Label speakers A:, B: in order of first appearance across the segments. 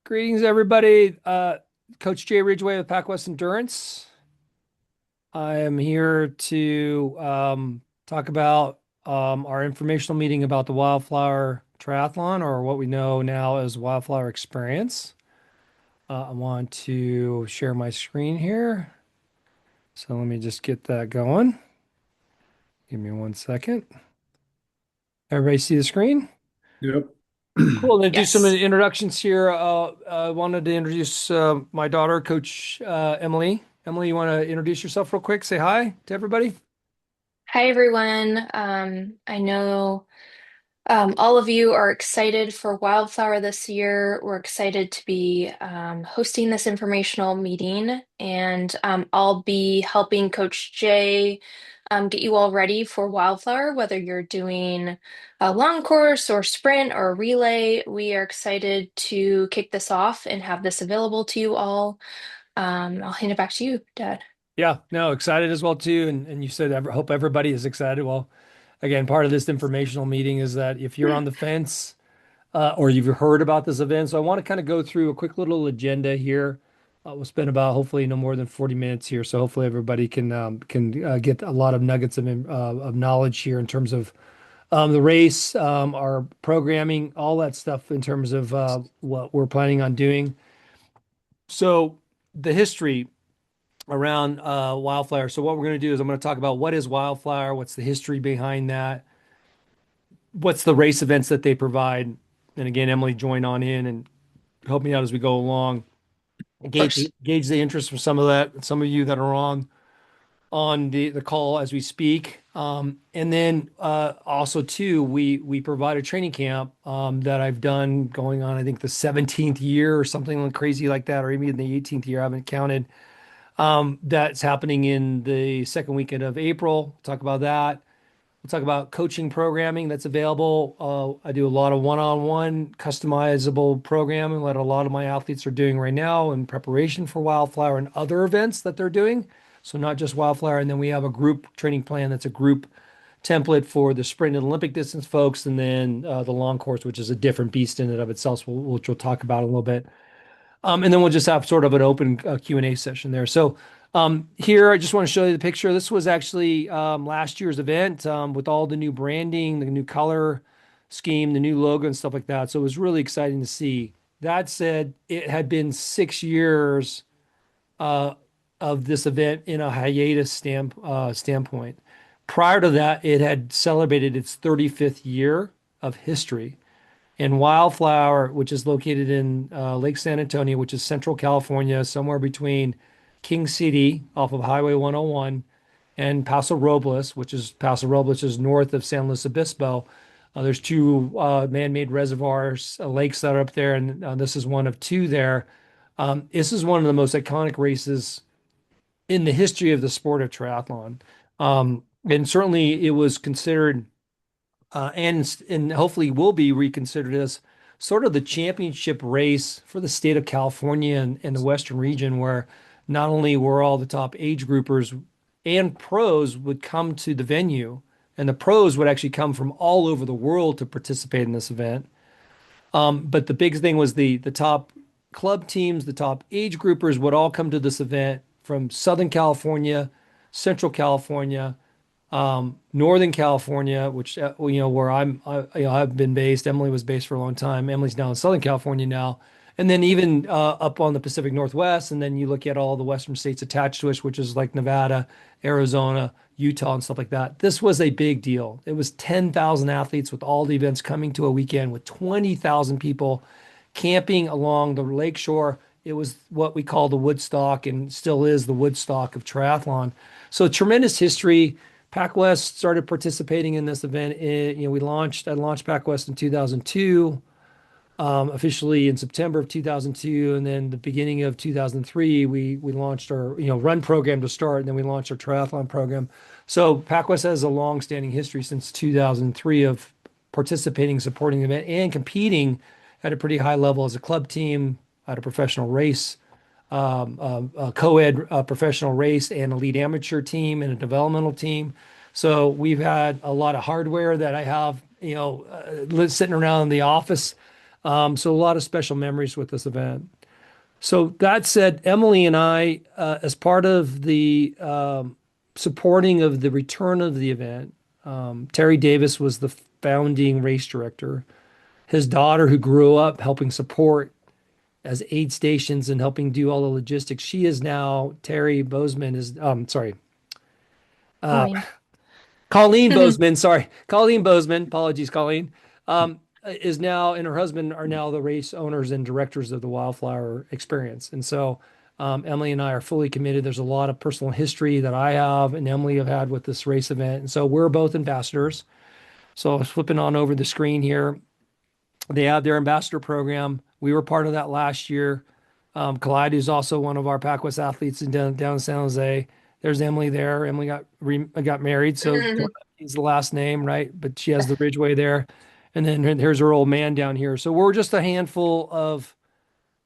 A: Greetings, everybody. Coach Jay Ridgway with PacWest Endurance. I am here to talk about our informational meeting about the Wildflower Triathlon, or what we know now as Wildflower Experience. I want to share my screen here. So let me just get that going. Give me 1 second. Everybody see the screen?
B: Yep.
A: Cool. I'm going to do some
C: Yes.
A: introductions here. I wanted to introduce my daughter, Coach Emily. Emily, you want to introduce yourself real quick? Say hi to everybody.
C: Hi, everyone. I know all of you are excited for Wildflower this year. We're excited to be hosting this informational meeting, and I'll be helping Coach Jay get you all ready for Wildflower, whether you're doing a long course or sprint or relay. We are excited to kick this off and have this available to you all. I'll hand it back to you, Dad.
A: Yeah, no, excited as well too. And you said, hope everybody is excited. Well, again, part of this informational meeting is that if you're on the fence or you've heard about this event, so I want to kind of go through a quick little agenda here. We'll spend about hopefully no more than 40 minutes here, so hopefully everybody can get a lot of nuggets of knowledge here in terms of the race, our programming, all that stuff in terms of what we're planning on doing. So the history around Wildflower. So what we're going to do is I'm going to talk about what is Wildflower, what's the history behind that, what's the race events that they provide. And again, Emily, join on in and help me out as we go along.
C: Of course.
A: Gauge the interest from some of that, some of you that are on the call as we speak. And then also too, we provide a training camp that I've done going on, I think the 17th year or something crazy like that, or even the 18th year. I haven't counted. That's happening in the second weekend of April. Talk about that. We'll talk about coaching programming that's available. I do a lot of one-on-one customizable programming, what a lot of my athletes are doing right now in preparation for Wildflower and other events that they're doing. So not just Wildflower. And then we have a group training plan that's a group template for the sprint and Olympic distance folks, and then the long course, which is a different beast in and of itself, which we'll talk about a little bit. And then we'll just have sort of an open Q&A session there. So here, I just want to show you the picture. This was actually last year's event with all the new branding, the new color scheme, the new logo and stuff like that. So it was really exciting to see. That said, it had been 6 years uh, of this event in a hiatus standpoint. Prior to that, it had celebrated its 35th year of history. And Wildflower, which is located in Lake San Antonio, which is Central California, somewhere between King City off of Highway 101 and Paso Robles is north of San Luis Obispo. There's two man-made reservoirs, lakes that are up there, and this is one of two there. This is one of the most iconic races in the history of the sport of triathlon. And certainly it was considered and hopefully will be reconsidered as sort of the championship race for the state of California and the Western region, where not only were all the top age groupers and pros would come to the venue, and the pros would actually come from all over the world to participate in this event. But the big thing was the top club teams, the top age groupers would all come to this event from Southern California, Central California, Northern California, which where I've been based. Emily was based for a long time. Emily's now in Southern California now, and then even up on the Pacific Northwest. And then you look at all the Western states attached to us, which is like Nevada, Arizona, Utah, and stuff like that. This was a big deal. It was 10,000 athletes with all the events coming to a weekend with 20,000 people camping along the lakeshore. It was what we call the Woodstock and still is the Woodstock of triathlon. So tremendous history. PacWest started participating in this event. I launched PacWest in 2002, officially in September of 2002, and then the beginning of 2003, we launched our run program to start, and then we launched our triathlon program. So PacWest has a long-standing history since 2003 of participating, supporting the event, and competing at a pretty high level as a club team at a professional race, a co-ed professional race and elite amateur team and a developmental team. So we've had a lot of hardware that I have, sitting around in the office So a lot of special memories with this event. So that said, Emily and I, as part of the supporting of the return of the event, Terry Davis was the founding race director. His daughter, who grew up helping support as aid stations and helping do all the logistics, she is now Terry Bozeman is sorry, uh,
C: Colleen.
A: Colleen Bozeman, sorry, Colleen Bozeman. Apologies, Colleen. Is now and her husband are now the race owners and directors of the Wildflower Experience. And so Emily and I are fully committed. There's a lot of personal history that I have and Emily have had with this race event. And so we're both ambassadors. So I was flipping on over the screen here. They have their ambassador program. We were part of that last year. Clyde, who's also one of our PacWest athletes down in San Jose. There's Emily there. Emily got married, so he's the last name, right? But she has the Ridgeway there. And then here's her old man down here. So we're just a handful of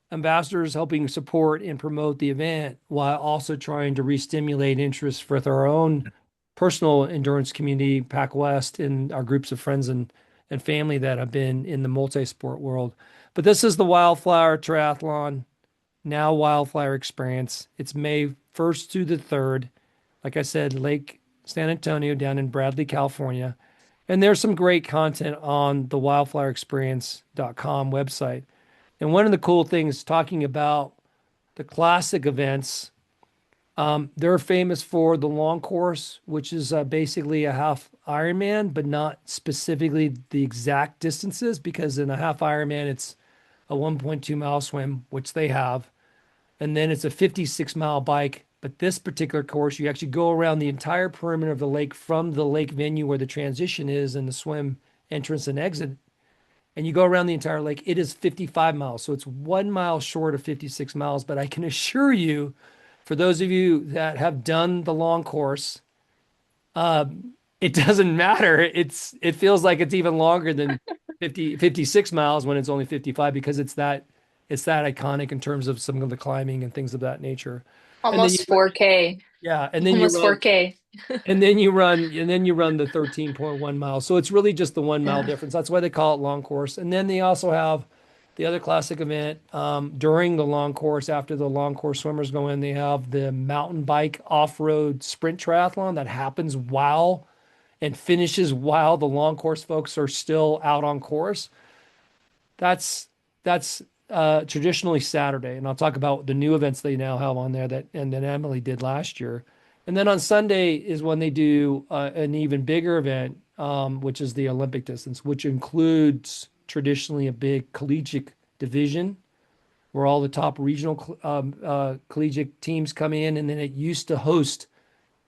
A: ambassadors helping support and promote the event while also trying to re-stimulate interest with our own personal endurance community, Pac West, and our groups of friends and family that have been in the multi-sport world. But this is the Wildflower Triathlon, now Wildflower Experience. It's May 1st through the 3rd. Like I said, Lake San Antonio down in Bradley, California. And there's some great content on the wildflowerexperience.com website. And one of the cool things talking about the classic events, they're famous for the long course, which is basically a half Ironman, but not specifically the exact distances, because in a half Ironman, it's a 1.2 mile swim, which they have. And then it's a 56-mile bike. But this particular course, you actually go around the entire perimeter of the lake from the lake venue where the transition is and the swim entrance and exit, and you go around the entire lake. It is 55 miles. So it's 1 mile short of 56 miles. But I can assure you, for those of you that have done the long course, it doesn't matter. It feels like it's even longer than 56 miles when it's only 55 because it's that iconic in terms of some of the climbing and things of that nature. And then you
C: Almost 4K.
A: yeah, and then you
C: Almost
A: run
C: 4K.
A: the 13.1 miles. So it's really just the 1 mile
C: Yeah.
A: difference. That's why they call it long course. And then they also have the other classic event during the long course. After the long course swimmers go in, they have the mountain bike off-road sprint triathlon that happens while and finishes while the long course folks are still out on course. That's traditionally Saturday, and I'll talk about the new events they now have on there that and then Emily did last year. And then on Sunday is when they do an even bigger event, which is the Olympic distance, which includes traditionally a big collegiate division where all the top regional collegiate teams come in, and then it used to host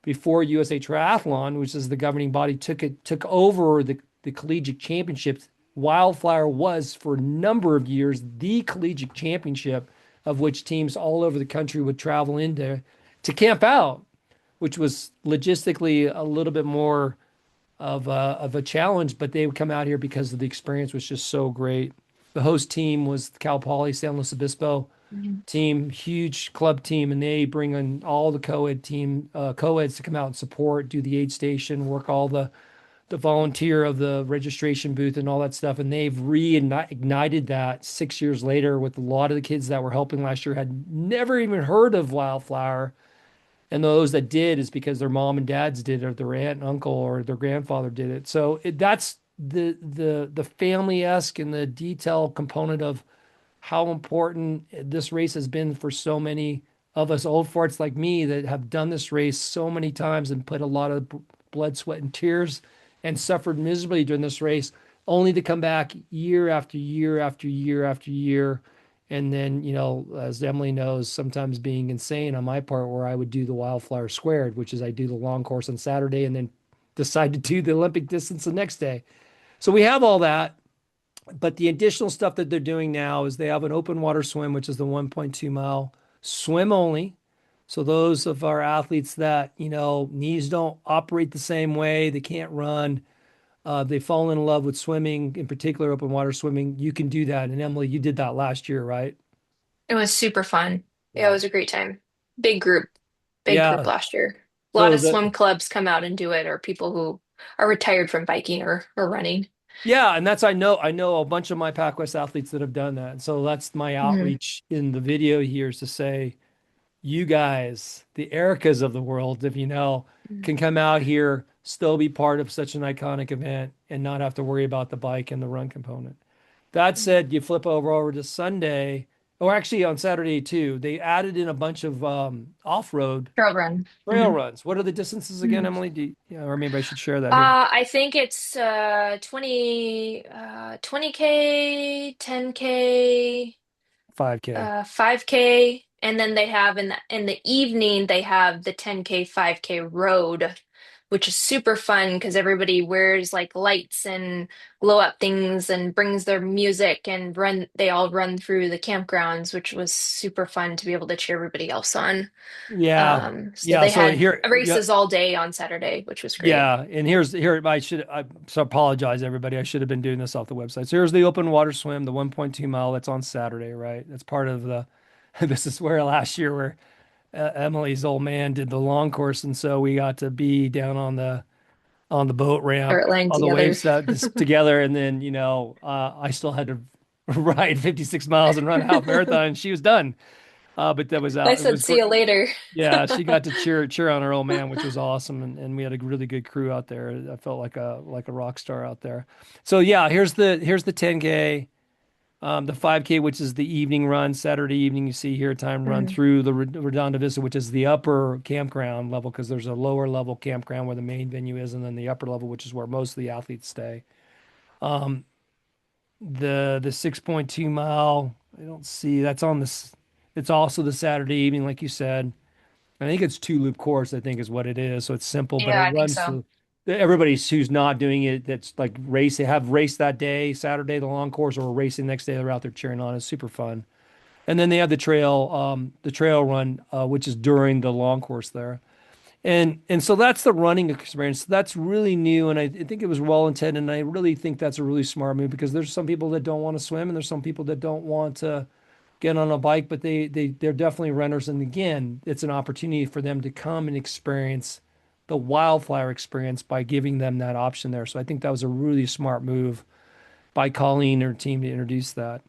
A: before USA Triathlon, which is the governing body, took over the collegiate championships. Wildflower was for a number of years the collegiate championship of which teams all over the country would travel into to camp out, which was logistically a little bit more of a challenge, but they would come out here because of the experience was just so great. The host team was Cal Poly San Luis Obispo
C: Mhm.
A: team, huge club team, and they bring in all the co-eds to come out and support, do the aid station, work all the volunteer of the registration booth and all that stuff. And they've reignited that 6 years later with a lot of the kids that were helping last year had never even heard of Wildflower. And those that did is because their mom and dads did it, or their aunt and uncle or their grandfather did it. So that's the family-esque and the detail component of how important this race has been for so many of us old farts like me that have done this race so many times and put a lot of blood, sweat, and tears and suffered miserably during this race, only to come back year after year after year after year. And then, as Emily knows, sometimes being insane on my part, where I would do the Wildflower Squared, which is I do the long course on Saturday and then decide to do the Olympic distance the next day. So we have all that. But the additional stuff that they're doing now is they have an open water swim, which is the 1.2 mile swim only. So those of our athletes that, knees don't operate the same way, they can't run, they fall in love with swimming, in particular open water swimming, you can do that. And Emily, you did that last year, right?
C: It was super fun. Yeah, it
A: Yeah.
C: was a great time. Big group. Big group
A: Yeah.
C: last year. A lot
A: So
C: of swim clubs come out and do it, or people who are retired from biking or running.
A: Yeah, and that's I know a bunch of my PacWest athletes that have done that. And so that's my
C: Hmm.
A: outreach in the video here is to say, you guys, the Ericas of the world, if you know, can come out here, still be part of such an iconic event and not have to worry about the bike and the run component. That said, you flip over to Sunday, or actually on Saturday too, they added in a bunch of off-road
C: Trail run.
A: trail runs. What are the distances again,
C: Hmm.
A: Emily? Yeah, or maybe I should share that here.
C: I think it's 20K, 10K,
A: 5K.
C: 5K, and then they have in the evening they have the 10K, 5K road, which is super fun because everybody wears like lights and glow up things and brings their music and they all run through the campgrounds, which was super fun to be able to cheer everybody else on.
A: Yeah.
C: So
A: Yeah.
C: they
A: So
C: had
A: here, yeah,
C: races all day on Saturday, which was great.
A: yeah. And I so apologize, everybody. I should have been doing this off the website. So here's the open water swim, the 1.2 mile. That's on Saturday, right? That's part of the, this is where last year where Emily's old man did the long course. And so we got to be down on the boat ramp,
C: Start line
A: all the
C: together.
A: waves that this together. And then, I still had to ride 56 miles and run a half marathon. And she was done. But that was
C: I
A: out. It
C: said,
A: was
C: see you
A: great.
C: later.
A: Yeah, she got to cheer on her old man, which was awesome, and we had a really good crew out there. I felt like a rock star out there. So yeah, here's the 10K, the 5K, which is the evening run, Saturday evening. You see here, time run
C: Mhm.
A: through the Redondo Vista, which is the upper campground level, because there's a lower level campground where the main venue is, and then the upper level, which is where most of the athletes stay. Um, the 6.2 mile, I don't see that's on this. It's also the Saturday evening, like you said. I think it's two loop course, I think is what it is. So it's simple, but it
C: Yeah, I think
A: runs
C: so.
A: to everybody who's not doing it. That's like race. They have race that day, Saturday, the long course, or racing the next day. They're out there cheering on. It's super fun. And then they have the trail run, which is during the long course there. And so that's the running experience. That's really new, and I think it was well intended. And I really think that's a really smart move because there's some people that don't want to swim, and there's some people that don't want to get on a bike, but they're definitely runners. And again, it's an opportunity for them to come and experience the Wildflower experience by giving them that option there. So I think that was a really smart move by Colleen and her team to introduce that.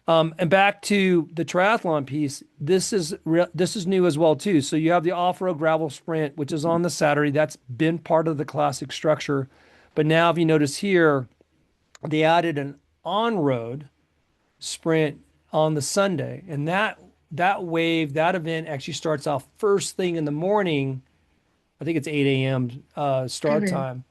A: And back to the triathlon piece, this is new as well too. So you have the off-road gravel sprint, which is on the Saturday. That's been part of the classic structure, but now if you notice here, they added an on-road sprint on the Sunday. And that event actually starts off first thing in the morning. I think it's 8 a.m. Start
C: Hmm.
A: time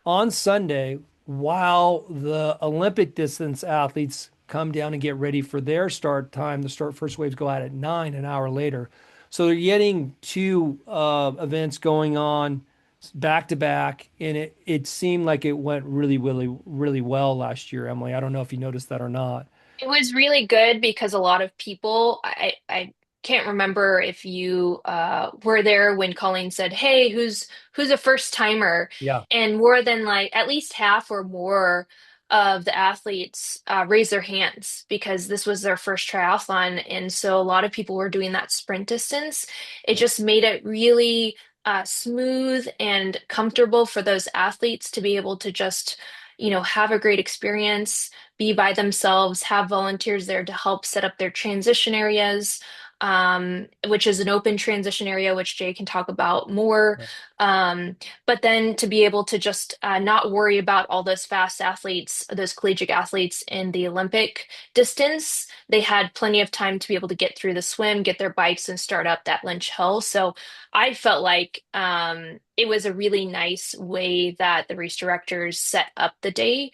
A: on Sunday, while the Olympic distance athletes come down and get ready for their start time. The start first waves go out at 9 an hour later. So they're getting two events going on back to back, and it seemed like it went really, really, really well last year, Emily. I don't know if you noticed that or not.
C: It was really good because a lot of people, I can't remember if you were there when Colleen said, "Hey, who's a first timer?"
A: Yeah.
C: And more than like at least half or more of the athletes raised their hands because this was their first triathlon, and so a lot of people were doing that sprint distance. It just made it really smooth and comfortable for those athletes to be able to just, have a great experience, be by themselves, have volunteers there to help set up their transition areas, which is an open transition area, which Jay can talk about more.
A: Yeah.
C: But then to be able to just not worry about all those fast athletes, those collegiate athletes in the Olympic distance, they had plenty of time to be able to get through the swim, get their bikes, and start up that Lynch Hill. So I felt like it was a really nice way that the race directors set up the day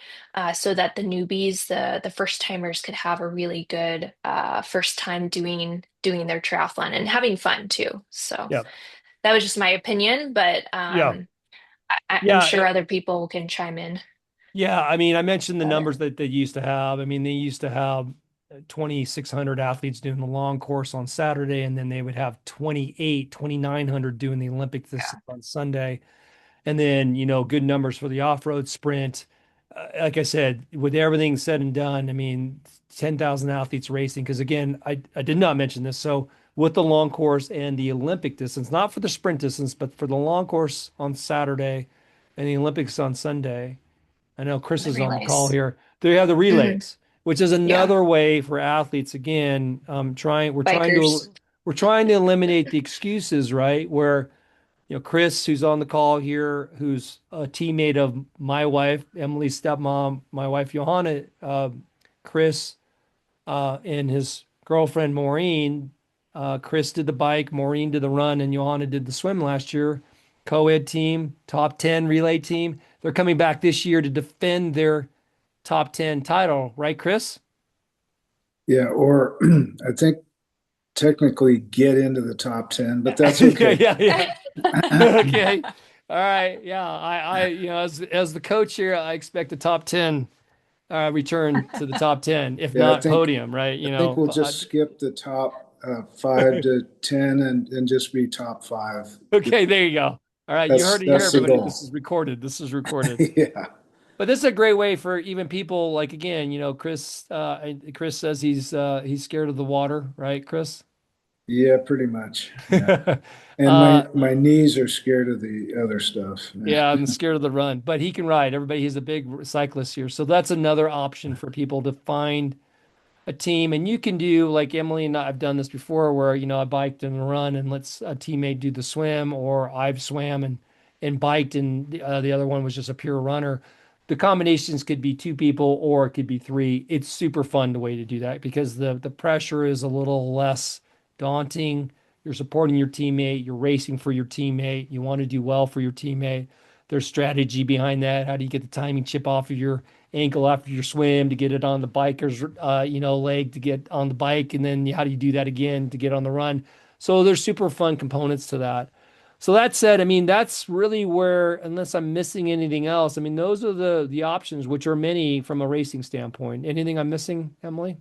C: so that the newbies, the first timers, could have a really good first time doing their triathlon and having fun too. So
A: Yeah.
C: that was just my opinion, but
A: Yeah.
C: I'm
A: Yeah.
C: sure other people can chime in
A: Yeah, I mean, I mentioned the
C: about it.
A: numbers that they used to have. I mean, they used to have 2,600 athletes doing the long course on Saturday, and then they would have 2,900 doing the Olympic distance on Sunday. And then, good numbers for the off-road sprint. Like I said, with everything said and done, I mean, 10,000 athletes racing. Because again, I did not mention this. So with the long course and the Olympic distance, not for the sprint distance, but for the long course on Saturday and the Olympics on Sunday. I know Chris
C: The
A: is on the call
C: relays.
A: here. They have the
C: Hmm.
A: relays, which is
C: Yeah.
A: another way for athletes. Again,
C: Bikers.
A: we're trying to eliminate the excuses, right? Where Chris, who's on the call here, who's a teammate of my wife, Emily's stepmom, my wife Johanna, Chris, and his girlfriend Maureen. Chris did the bike, Maureen did the run, and Johanna did the swim last year. Co-ed team, top 10 relay team. They're coming back this year to defend their top 10 title, right, Chris?
B: Yeah, or I think technically get into the top 10, but that's
A: Yeah,
B: okay.
A: yeah, yeah. Okay. All right. Yeah. As the coach here, I expect a top 10 return to the top 10, if
B: Yeah,
A: not podium, right?
B: I think we'll just skip the top 5 to 10 and just be top five.
A: Okay, there you go. All right, you heard it here,
B: That's the
A: everybody. This
B: goal.
A: is recorded. This is recorded.
B: Yeah.
A: But this is a great way for even people like again, Chris. Chris says he's scared of the water, right, Chris?
B: Yeah, pretty much. Yeah. And
A: uh,
B: my knees are scared of the other stuff.
A: yeah, I'm scared of the run, but he can ride. Everybody, he's a big cyclist here, so that's another option for people to find a team. And you can do like Emily and I've done this before where, I biked and run and let's a teammate do the swim, or I've swam and biked and the other one was just a pure runner. The combinations could be two people or it could be three. It's super fun the way to do that because the pressure is a little less daunting. You're supporting your teammate, you're racing for your teammate, you want to do well for your teammate. There's strategy behind that. How do you get the timing chip off of your ankle after your swim to get it on the biker's leg to get on the bike, and then how do you do that again to get on the run? So there's super fun components to that. So that said, I mean that's really where, unless I'm missing anything else, I mean those are the options, which are many from a racing standpoint. Anything I'm missing, Emily?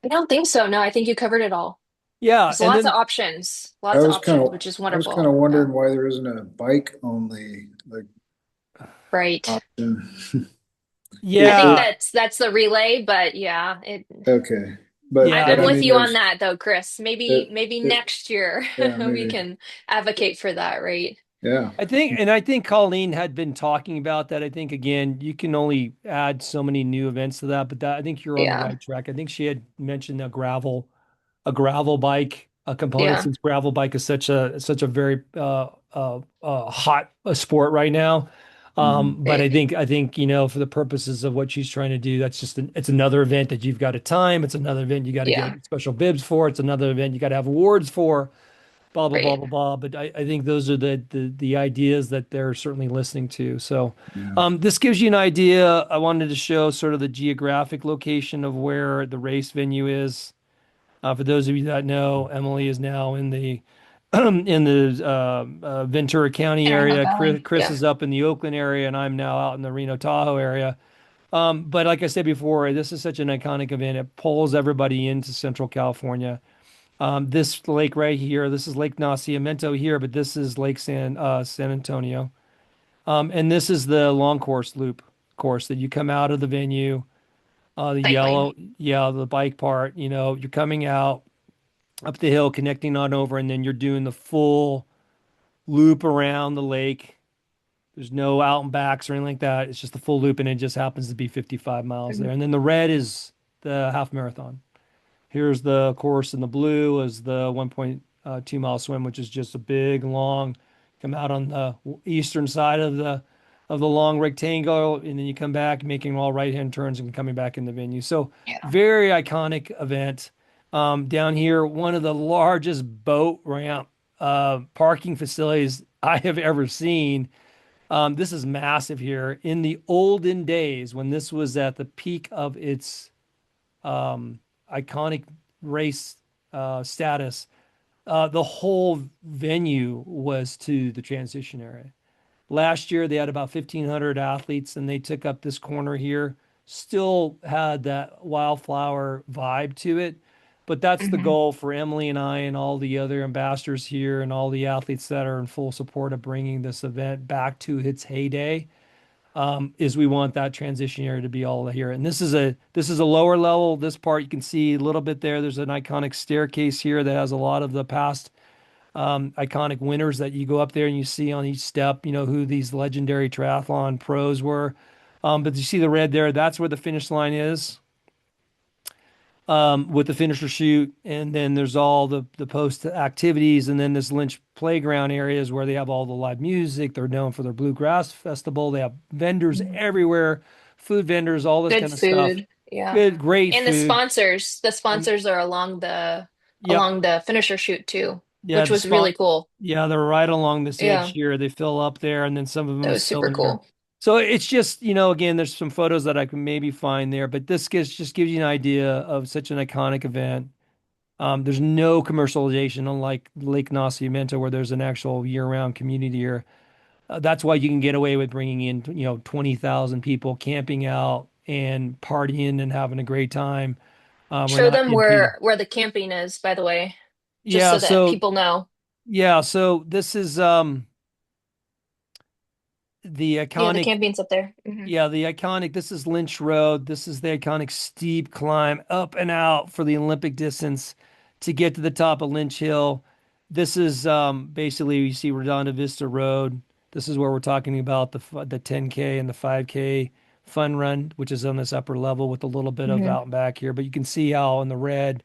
C: I don't think so. No, I think you covered it all.
A: Yeah,
C: There's
A: and
C: lots of
A: then
C: options.
B: I
C: Lots of
B: was kind
C: options,
B: of
C: which is
B: I was kind
C: wonderful.
B: of
C: Yeah.
B: wondering why there isn't a bike only like
C: Right.
B: option.
C: I think
B: It-
A: yeah,
C: that's the relay, but yeah, it
B: okay.
A: yeah,
C: I'm
B: But I
C: with
B: mean
C: you on
B: there's
C: that though, Chris. Maybe
B: it
C: next year
B: yeah,
C: we
B: maybe.
C: can advocate for that, right?
B: Yeah.
A: I think Colleen had been talking about that. I think again, you can only add so many new events to that, but I think you're on the
C: Yeah.
A: right track. I think she had mentioned a gravel bike, a component,
C: Yeah.
A: since gravel bike is such a very hot sport right now.
B: Mhm.
A: But
C: Big.
A: I think for the purposes of what she's trying to do, that's it's another event that you've got to time. It's another event you got to
C: Yeah.
A: get special bibs for. It's another event you got to have awards for blah blah blah
C: Right.
A: blah blah. But I think those are the ideas that they're certainly listening to. So
B: Yeah.
A: this gives you an idea. I wanted to show sort of the geographic location of where the race venue is. For those of you that know, Emily is now in the in the Ventura County
C: Antelope
A: area.
C: Valley.
A: Chris
C: Yeah.
A: is up in the Oakland area, and I'm now out in the Reno Tahoe area. But like I said before, this is such an iconic event. It pulls everybody into Central California. This lake right here, this is Lake Nacimiento here, but this is Lake San Antonio. And this is the long course loop course that you come out of the venue, the
C: Bike lane.
A: yellow, yeah, the bike part, you're coming out up the hill, connecting on over, and then you're doing the full loop around the lake. There's no out and backs or anything like that. It's just the full loop, and it just happens to be 55 miles there.
C: Mhm.
A: And then the red is the half marathon. Here's the course in the blue is the 1.2 mile swim, which is just a big, long, come out on the eastern side of the long rectangle, and then you come back making all right-hand turns and coming back in the venue. So
C: Yeah.
A: very iconic event. Down here, one of the largest boat ramp parking facilities I have ever seen. This is massive here. In the olden days, when this was at the peak of its um, iconic race status, the whole venue was to the transition area. Last year, they had about 1,500 athletes, and they took up this corner here. Still had that wildflower vibe to it, but that's the
C: Hmm.
A: goal for Emily and I and all the other ambassadors here and all the athletes that are in full support of bringing this event back to its heyday. Is we want that transition area to be all here. And this is a lower level. This part you can see a little bit there. There's an iconic staircase here that has a lot of the past iconic winners that you go up there and you see on each step, who these legendary triathlon pros were. But you see the red there, that's where the finish line is, with the finisher chute. And then there's all the post activities. And then this Lynch playground areas where they have all the live music. They're known for their bluegrass festival. They have vendors
C: Mhm.
A: everywhere, food vendors, all this
C: Good
A: kind of stuff.
C: food. Yeah.
A: Good, great
C: And the
A: food.
C: sponsors, the
A: And
C: sponsors are along the
A: yep.
C: finisher chute too,
A: Yeah,
C: which
A: the
C: was really
A: spot.
C: cool.
A: Yeah, they're right along this edge
C: Yeah,
A: here. They fill up there, and then some of
C: that
A: them
C: was
A: fill
C: super
A: in here.
C: cool.
A: So it's just, again, there's some photos that I can maybe find there, but this just gives you an idea of such an iconic event. There's no commercialization, unlike Lake Nacimiento, where there's an actual year-round community here. That's why you can get away with bringing in, 20,000 people camping out and partying and having a great time. We're
C: Show
A: not
C: them
A: impeding.
C: where the camping is, by the way, just
A: Yeah,
C: so that
A: so
C: people know.
A: this is the
C: Yeah, the
A: iconic.
C: camping's up there.
A: Yeah, the iconic, this is Lynch Road. This is the iconic steep climb up and out for the Olympic distance to get to the top of Lynch Hill. This is basically you see Redondo Vista Road. This is where we're talking about the 10K and the 5K fun run, which is on this upper level with a little bit of
C: Hmm.
A: out and back here. But you can see how in the red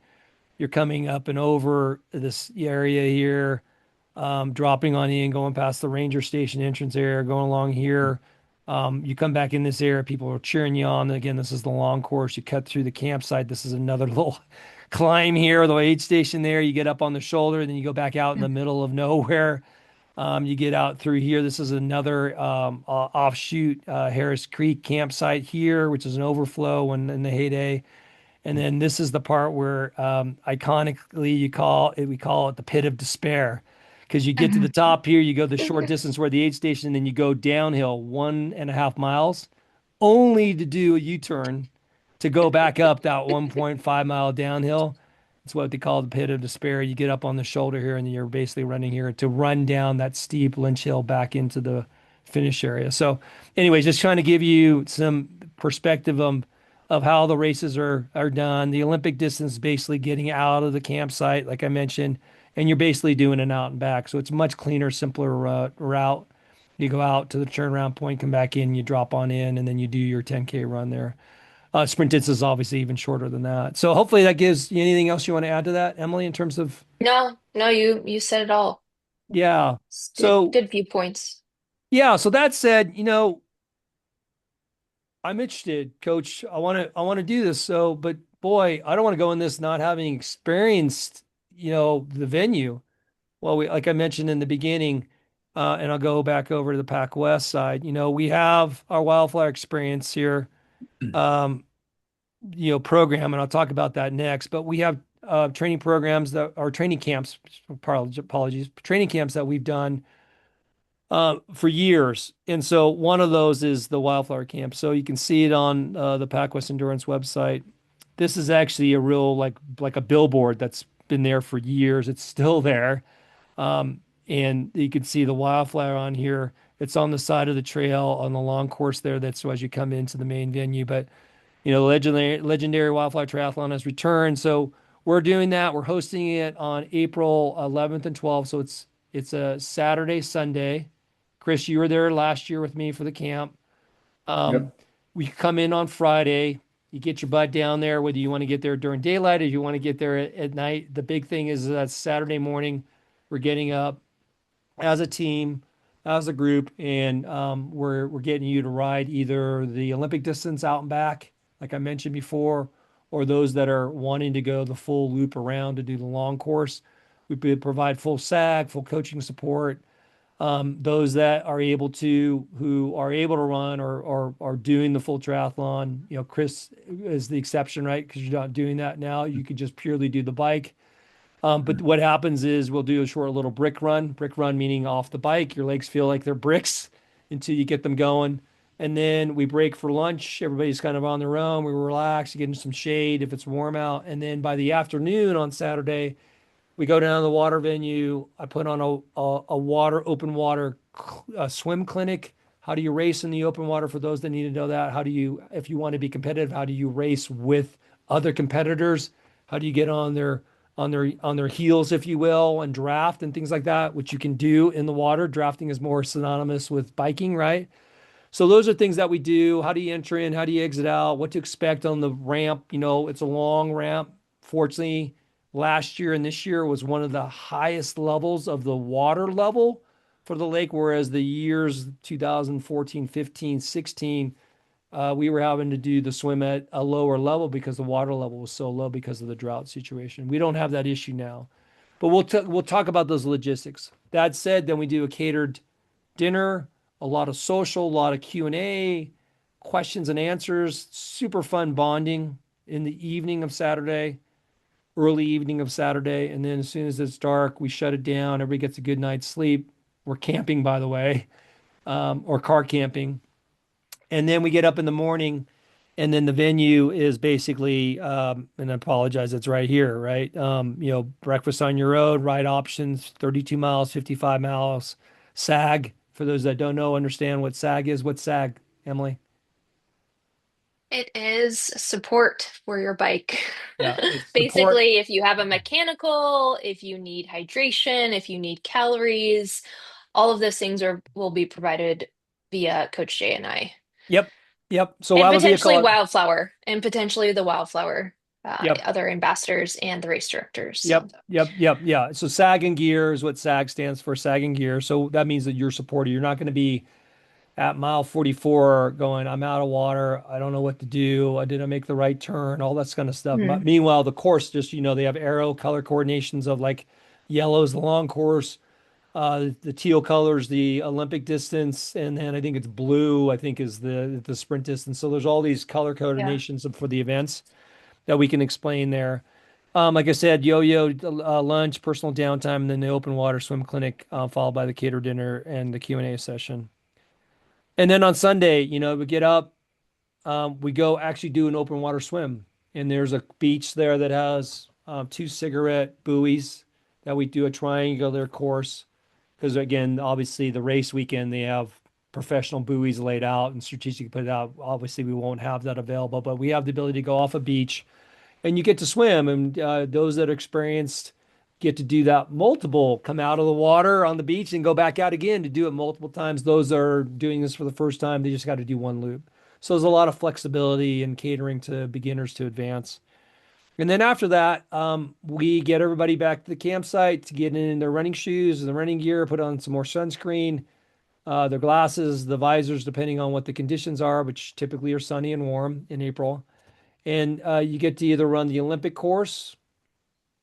A: you're coming up and over this area here, dropping on in, going past the ranger station entrance area, going along here. You come back in this area, people are cheering you on. Again, this is the long course. You cut through the campsite. This is another little climb here, the aid station there. You get up on the shoulder, then you go back out in the middle of nowhere. You get out through here. This is another offshoot Harris Creek campsite here, which is an overflow when in the heyday. And then this is the part where iconically we call it the pit of despair. Because you get to the top here, you go the short distance where the aid station, and then you go downhill 1.5 miles, only to do a U-turn to go back up that 1.5 mile downhill. It's what they call the pit of despair. You get up on the shoulder here, and you're basically running here to run down that steep Lynch Hill back into the finish area. So, anyways, just trying to give you some perspective of how the races are done. The Olympic distance is basically getting out of the campsite, like I mentioned, and you're basically doing an out and back. So it's much cleaner, simpler route. You go out to the turnaround point, come back in, you drop on in, and then you do your 10K run there. Sprint distance is obviously even shorter than that. So hopefully that gives you anything else you want to add to that, Emily, in terms of,
C: No, no, you said it all.
A: yeah.
C: It's good,
A: So,
C: good viewpoints.
A: yeah. So that said, I'm interested, coach. I want to do this. So, but boy, I don't want to go in this not having experienced, the venue. Well, like I mentioned in the beginning, and I'll go back over to the Pac West side. We have our wildflower experience here, um, program, and I'll talk about that next. But we have training programs that are training camps, apologies, training camps that we've done for years. And so one of those is the Wildflower Camp. So you can see it on the PacWest Endurance website. This is actually a real like a billboard that's been there for years. It's still there. And you can see the Wildflower on here. It's on the side of the trail on the long course there. That's as you come into the main venue. But legendary Wildflower Triathlon has returned. So we're doing that. We're hosting it on April 11th and 12th. So it's a Saturday, Sunday. Chris, you were there last year with me for the camp. Um,
B: Yep.
A: we come in on Friday. You get your butt down there, whether you want to get there during daylight or you want to get there at night. The big thing is that Saturday morning, we're getting up as a team, as a group, and we're getting you to ride either the Olympic distance out and back, like I mentioned before, or those that are wanting to go the full loop around to do the long course. Provide full SAG, full coaching support. Those that are able to, who are able to run or are doing the full triathlon, Chris is the exception, right? Because you're not doing that now. You could just purely do the bike. But what happens is we'll do a short little brick run meaning off the bike. Your legs feel like they're bricks until you get them going. And then we break for lunch. Everybody's kind of on their own. We relax, you get in some shade if it's warm out. And then by the afternoon on Saturday, we go down to the water venue. I put on a open water swim clinic. How do you race in the open water for those that need to know that? How do you, if you want to be competitive, how do you race with other competitors? How do you get on their on their heels, if you will, and draft and things like that, which you can do in the water. Drafting is more synonymous with biking, right? So those are things that we do. How do you enter in? How do you exit out? What to expect on the ramp? You know, it's a long ramp. Fortunately, last year and this year was one of the highest levels of the water level for the lake, whereas the years 2014, 15, 16, we were having to do the swim at a lower level because the water level was so low because of the drought situation. We don't have that issue now, but we'll talk about those logistics. That said, then we do a catered dinner, a lot of social, a lot of Q&A, questions and answers, super fun bonding in the evening of Saturday, early evening of Saturday. And then as soon as it's dark, we shut it down. Everybody gets a good night's sleep. We're camping, by the way, or car camping. And then we get up in the morning, and then the venue is basically, and I apologize, it's right here, right? Breakfast on your road, ride options, 32 miles, 55 miles, SAG. For those that don't know, understand what SAG is. What's SAG, Emily?
C: It is support for your bike.
A: Yeah, it's support.
C: Basically, if you have a mechanical, if you need hydration, if you need calories, all of those things are will be provided via Coach Jay and I.
A: Yep, yep. So
C: And
A: have a
C: potentially
A: vehicle.
C: Wildflower, and potentially the Wildflower,
A: Yep,
C: other ambassadors and the race directors. So,
A: yep, yeah. So SAG and gear is what SAG stands for, SAG and gear. So that means that you're supported. You're not going to be at mile 44 going, I'm out of water. I don't know what to do. I didn't make the right turn, all that kind of stuff.
C: hmm,
A: Meanwhile, the course just, they have arrow color coordinations of like yellow is the long course, the teal colors, the Olympic distance, and then I think it's blue, I think is the sprint distance. So there's all these color
C: yeah.
A: coordinations for the events that we can explain there. Like I said, yo-yo lunch, personal downtime, and then the open water swim clinic, followed by the catered dinner and the Q&A session. And then on Sunday, we get up, we go actually do an open water swim. And there's a beach there that has two cigarette buoys that we do a triangular course. Because again, obviously the race weekend, they have professional buoys laid out and strategically put it out. Obviously, we won't have that available, but we have the ability to go off a beach and you get to swim. And those that are experienced get to do that multiple, come out of the water on the beach and go back out again to do it multiple times. Those that are doing this for the first time, they just got to do one loop. So there's a lot of flexibility and catering to beginners to advance. And then after that, we get everybody back to the campsite to get in their running shoes and the running gear, put on some more sunscreen, their glasses, the visors, depending on what the conditions are, which typically are sunny and warm in April. And you get to either run the Olympic course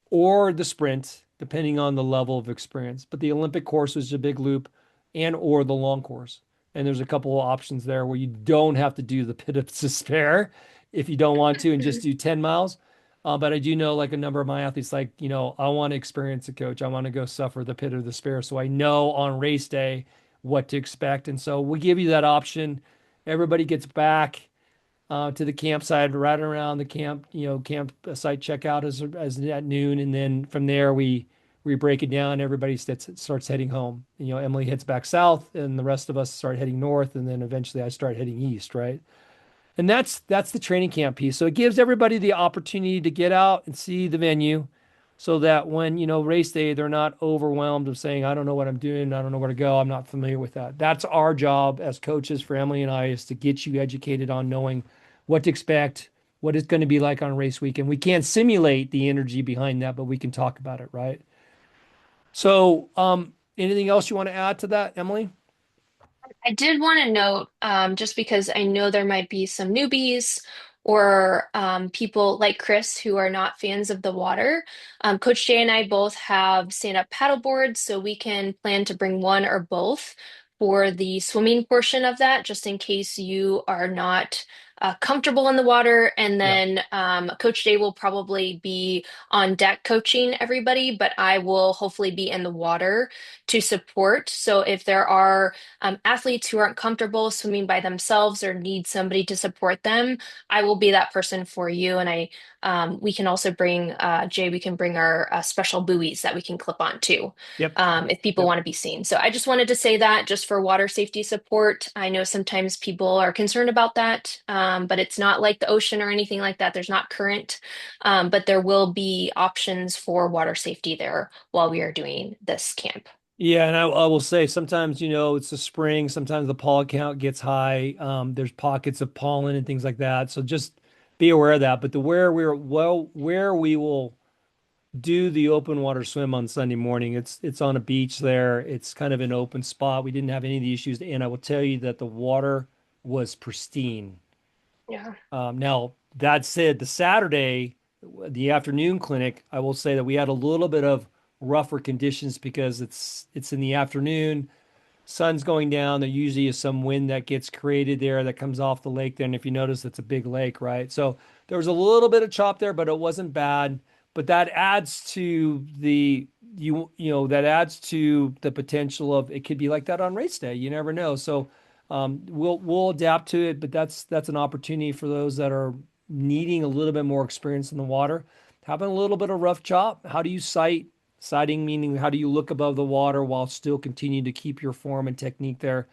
A: or the sprint, depending on the level of experience. But the Olympic course is a big loop and or the long course. And there's a couple of options there where you don't have to do the pit of despair if you don't want to and just do 10 miles. But I do know like a number of my athletes, like, I want to experience a coach. I want to go suffer the pit of despair. So I know on race day what to expect. And so we give you that option. Everybody gets back to the campsite right around the campsite checkout as at noon, and then from there we break it down. Everybody starts heading home. Emily heads back south, and the rest of us start heading north, and then eventually I start heading east, right? And that's the training camp piece. So it gives everybody the opportunity to get out and see the venue so that when, race day, they're not overwhelmed of saying, I don't know what I'm doing. I don't know where to go. I'm not familiar with that. That's our job as coaches for Emily and I is to get you educated on knowing what to expect, what it's going to be like on race weekend. We can't simulate the energy behind that, but we can talk about it, right? So, anything else you want to add to that, Emily?
C: I did want to note, just because I know there might be some newbies or people like Chris who are not fans of the water. Coach Jay and I both have stand-up paddle boards, so we can plan to bring one or both for the swimming portion of that, just in case you are not comfortable in the water. And
A: Yeah.
C: then Coach Jay will probably be on deck coaching everybody, but I will hopefully be in the water to support. So if there are athletes who aren't comfortable swimming by themselves or need somebody to support them, I will be that person for you. And I We can also bring, Jay, we can bring our special buoys that we can clip on too,
A: Yep.
C: if people
A: Yep.
C: want to be seen. So I just wanted to say that just for water safety support. I know sometimes people are concerned about that, but it's not like the ocean or anything like that. There's not current, but there will be options for water safety there while we are doing this camp.
A: Yeah, and I will say sometimes, it's the spring, sometimes the pollen count gets high. There's pockets of pollen and things like that. So just be aware of that. But where we will do the open water swim on Sunday morning, it's on a beach there. It's kind of an open spot. We didn't have any of the issues, and I will tell you that the water was pristine.
C: Yeah.
A: Now, that said, the Saturday, the afternoon clinic, I will say that we had a little bit of rougher conditions because it's in the afternoon, sun's going down. There usually is some wind that gets created there that comes off the lake there. And if you notice, it's a big lake, right? So there was a little bit of chop there, but it wasn't bad. But that adds to that adds to the potential of it could be like that on race day. You never know. So we'll adapt to it, but that's an opportunity for those that are needing a little bit more experience in the water, having a little bit of rough chop. How do you sight? Sighting meaning how do you look above the water while still continuing to keep your form and technique there?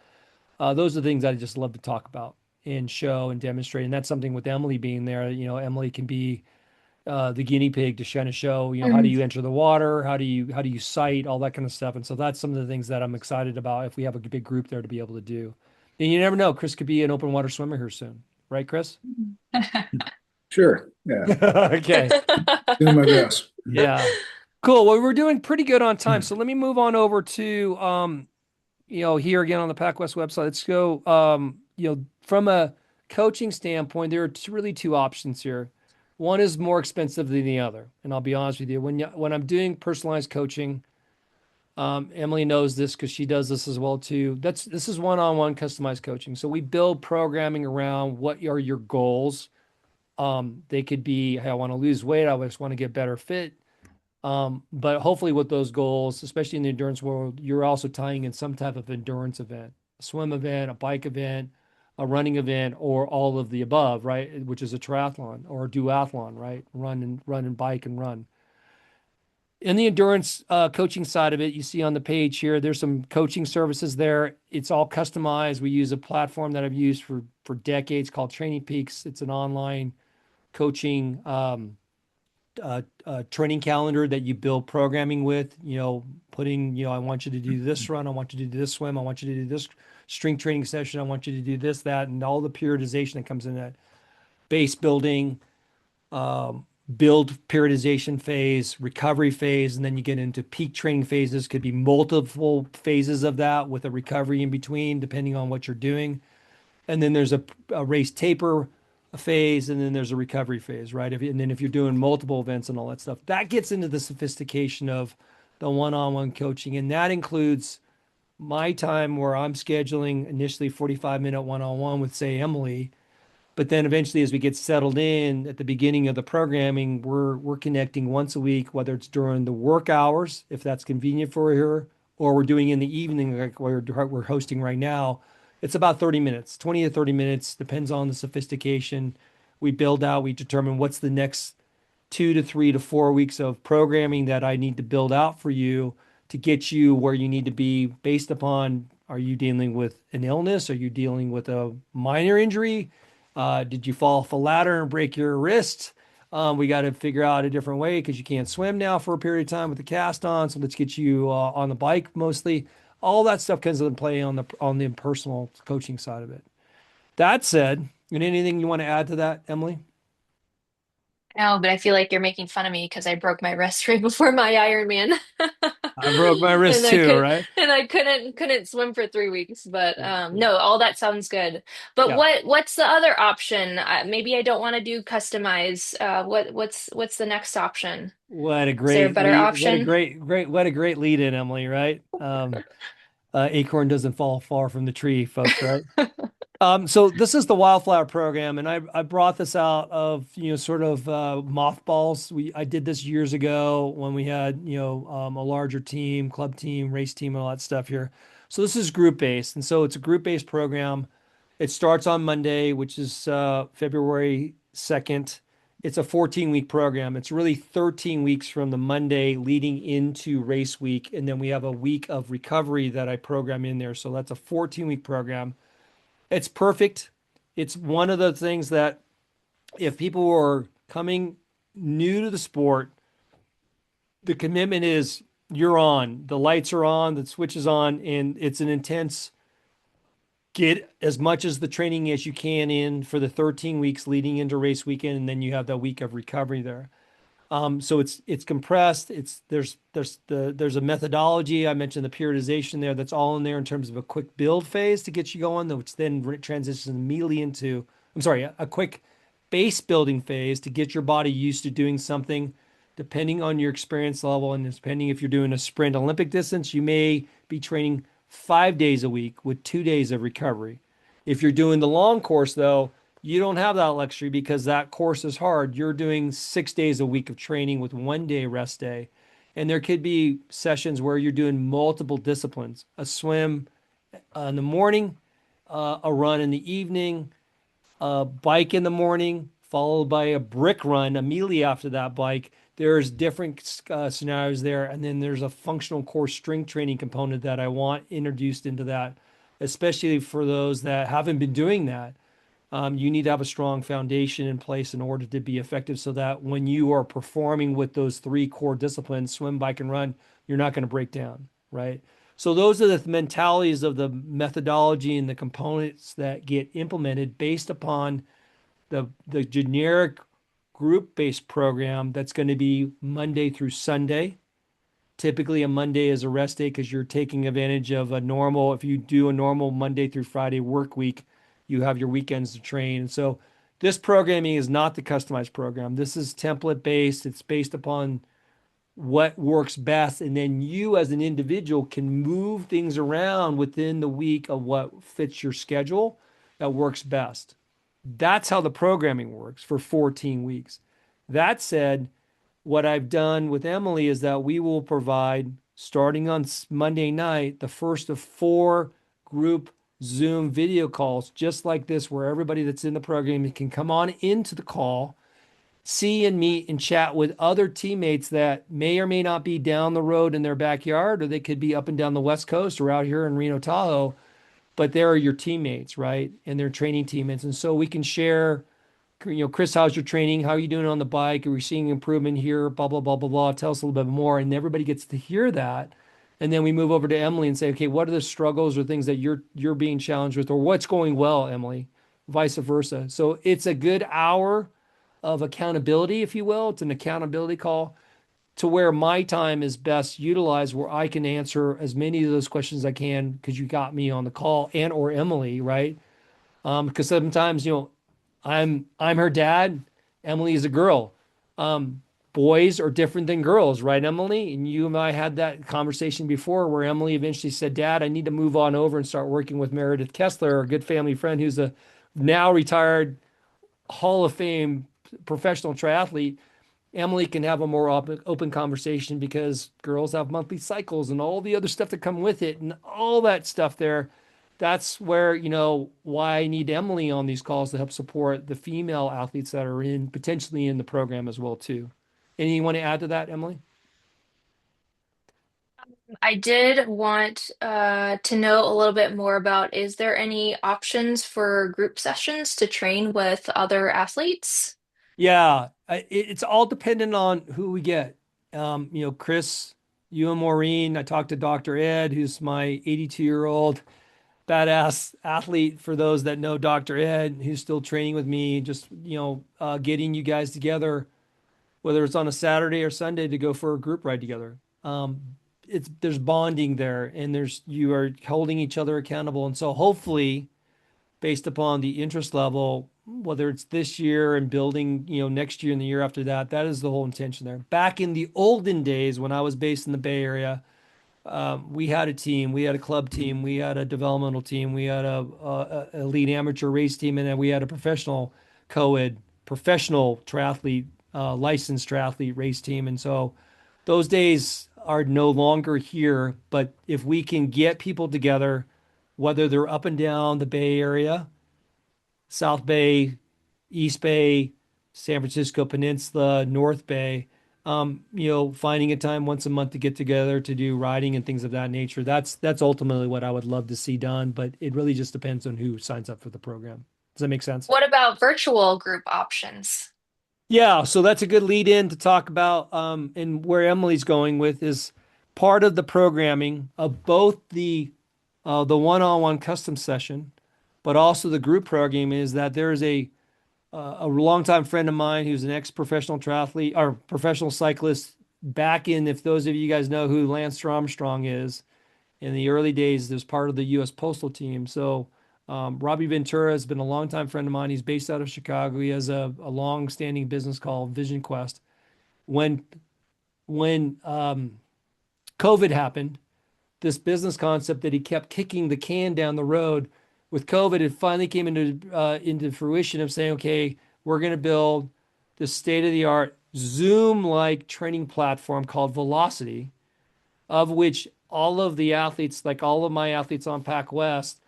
A: Those are the things I just love to talk about and show and demonstrate. And that's something with Emily being there. Emily can be the guinea pig to kind of show, how do
C: Mhm.
A: you enter the water? How do you sight? All that kind of stuff. And so that's some of the things that I'm excited about if we have a big group there to be able to do. And you never know, Chris could be an open water swimmer here soon, right, Chris?
B: Sure. Yeah.
A: Okay.
B: Doing my best.
A: Yeah. Cool. Well, we're doing pretty good on time. So let me move on over to here again on the PacWest website. Let's go from a coaching standpoint, there are really two options here. One is more expensive than the other. And I'll be honest with you, when I'm doing personalized coaching, Emily knows this because she does this as well too. This is one-on-one customized coaching. So we build programming around what are your goals. They could be, hey, I want to lose weight, I just want to get better fit. But hopefully with those goals, especially in the endurance world, you're also tying in some type of endurance event, a swim event, a bike event, a running event, or all of the above, right? Which is a triathlon or a duathlon, right? Run and bike and run. In the endurance coaching side of it, you see on the page here, there's some coaching services there. It's all customized. We use a platform that I've used for decades called Training Peaks. It's an online coaching training calendar that you build programming with, putting, I want you to do this run, I want you to do this swim, I want you to do this strength training session, I want you to do this, that, and all the periodization that comes in that base building, build periodization phase, recovery phase, and then you get into peak training phases. Could be multiple phases of that with a recovery in between, depending on what you're doing. And then there's a race taper phase, and then there's a recovery phase, right? And then if you're doing multiple events and all that stuff, that gets into the sophistication of the one-on-one coaching, and that includes my time where I'm scheduling initially 45-minute one-on-one with, say, Emily, but then eventually, as we get settled in at the beginning of the programming, we're connecting once a week, whether it's during the work hours, if that's convenient for her, or we're doing in the evening, like we're hosting right now. It's about 30 minutes, 20 to 30 minutes, depends on the sophistication. We build out, we determine what's the next 2 to 3 to 4 weeks of programming that I need to build out for you to get you where you need to be based upon, are you dealing with an illness? Are you dealing with a minor injury? Did you fall off a ladder and break your wrist? We got to figure out a different way because you can't swim now for a period of time with the cast on. So let's get you on the bike mostly. All that stuff comes into play on the personal coaching side of it. That said, and anything you want to add to that, Emily?
C: No, but I feel like you're making fun of me because I broke my wrist right before my Ironman.
A: I broke my wrist
C: And
A: too, right?
C: I couldn't swim for 3 weeks. But
A: Yeah, yeah,
C: no, all that sounds good. But
A: yeah.
C: what's the other option? Maybe I don't want to do customize. What's the next option?
A: What a
C: Is there a
A: great
C: better
A: lead! What a
C: option?
A: great lead in, Emily, right? Acorn doesn't fall far from the tree, folks, right? So this is the Wildflower program, and I brought this out of sort of mothballs. I did this years ago when we had a larger team, club team, race team, and all that stuff here. So this is group based, and so it's a group based program. It starts on Monday, which is February 2nd, it's a 14-week program. It's really 13 weeks from the Monday leading into race week. And then we have a week of recovery that I program in there. So that's a 14-week program. It's perfect. It's one of the things that if people are coming new to the sport, the commitment is you're on, the lights are on, the switch is on, and it's an intense get as much as the training as you can in for the 13 weeks leading into race weekend, and then you have that week of recovery there. So it's compressed. There's a methodology. I mentioned the periodization there. That's all in there in terms of a quick build phase to get you going, which then transitions immediately into, I'm sorry, a quick base building phase to get your body used to doing something. Depending on your experience level and depending if you're doing a sprint Olympic distance, you may be training 5 days a week with 2 days of recovery. If you're doing the long course, though, you don't have that luxury because that course is hard. You're doing 6 days a week of training with 1 day rest day. And there could be sessions where you're doing multiple disciplines, a swim in the morning, a run in the evening, a bike in the morning, followed by a brick run immediately after that bike. There's different scenarios there. And then there's a functional core strength training component that I want introduced into that, especially for those that haven't been doing that. You need to have a strong foundation in place in order to be effective so that when you are performing with those three core disciplines, swim, bike, and run, you're not going to break down, right? So those are the mentalities of the methodology and the components that get implemented based upon the generic group-based program that's going to be Monday through Sunday. Typically, a Monday is a rest day because you're taking advantage of a normal, if you do a normal Monday through Friday work week, you have your weekends to train. And so this programming is not the customized program. This is template based. It's based upon what works best. And then you as an individual can move things around within the week of what fits your schedule that works best. That's how the programming works for 14 weeks. That said, what I've done with Emily is that we will provide, starting on Monday night, the first of 4 group Zoom video calls, just like this, where everybody that's in the program can come on into the call, see and meet and chat with other teammates that may or may not be down the road in their backyard, or they could be up and down the West Coast or out here in Reno Tahoe, but they're your teammates, right? And they're training teammates. And so we can share, Chris, how's your training? How are you doing on the bike? Are we seeing improvement here? Blah, blah, blah, blah, blah. Tell us a little bit more. And everybody gets to hear that. And then we move over to Emily and say, okay, what are the struggles or things that you're being challenged with, or what's going well, Emily? Vice versa. So it's a good hour of accountability, if you will. It's an accountability call to where my time is best utilized, where I can answer as many of those questions as I can because you got me on the call and or Emily, right? Because sometimes, I'm her dad. Emily is a girl. Boys are different than girls, right, Emily? And you and I had that conversation before where Emily eventually said, Dad, I need to move on over and start working with Meredith Kessler, a good family friend who's a now retired Hall of Fame professional triathlete. Emily can have a more open conversation because girls have monthly cycles and all the other stuff that come with it and all that stuff there. That's where, why I need Emily on these calls to help support the female athletes that are potentially in the program as well too. Anything you want to add to that, Emily?
C: I did want to know a little bit more about, is there any options for group sessions to train with other athletes?
A: Yeah, it's all dependent on who we get. Chris, you and Maureen. I talked to Dr. Ed, who's my 82-year-old badass athlete. For those that know Dr. Ed, who's still training with me, just getting you guys together, whether it's on a Saturday or Sunday, to go for a group ride together. There's bonding there, and you are holding each other accountable, and so hopefully, based upon the interest level, whether it's this year and building, next year and the year after that, that is the whole intention there. Back in the olden days when I was based in the Bay Area, we had a team, we had a club team, we had a developmental team, we had a elite amateur race team, and then we had a professional co-ed, professional triathlete, licensed triathlete race team. And so those days are no longer here. But if we can get people together, whether they're up and down the Bay Area, South Bay, East Bay, San Francisco Peninsula, North Bay. Finding a time once a month to get together to do riding and things of that nature. That's ultimately what I would love to see done, but it really just depends on who signs up for the program. Does that make sense?
C: What about virtual group options?
A: Yeah, so that's a good lead in to talk about, and where Emily's going with is part of the programming of both the one-on-one custom session, but also the group program is that there is a longtime friend of mine who's an ex-professional triathlete or professional cyclist back in, if those of you guys know who Lance Armstrong is, in the early days, there's part of the U.S. Postal Team. So Robbie Ventura has been a longtime friend of mine. He's based out of Chicago. He has a long-standing business called Vision Quest. When COVID happened, this business concept that he kept kicking the can down the road. With COVID, it finally came into fruition of saying, okay, we're going to build this state-of-the-art Zoom-like training platform called Velocity, of which all of the athletes, like all of my athletes on Pac West,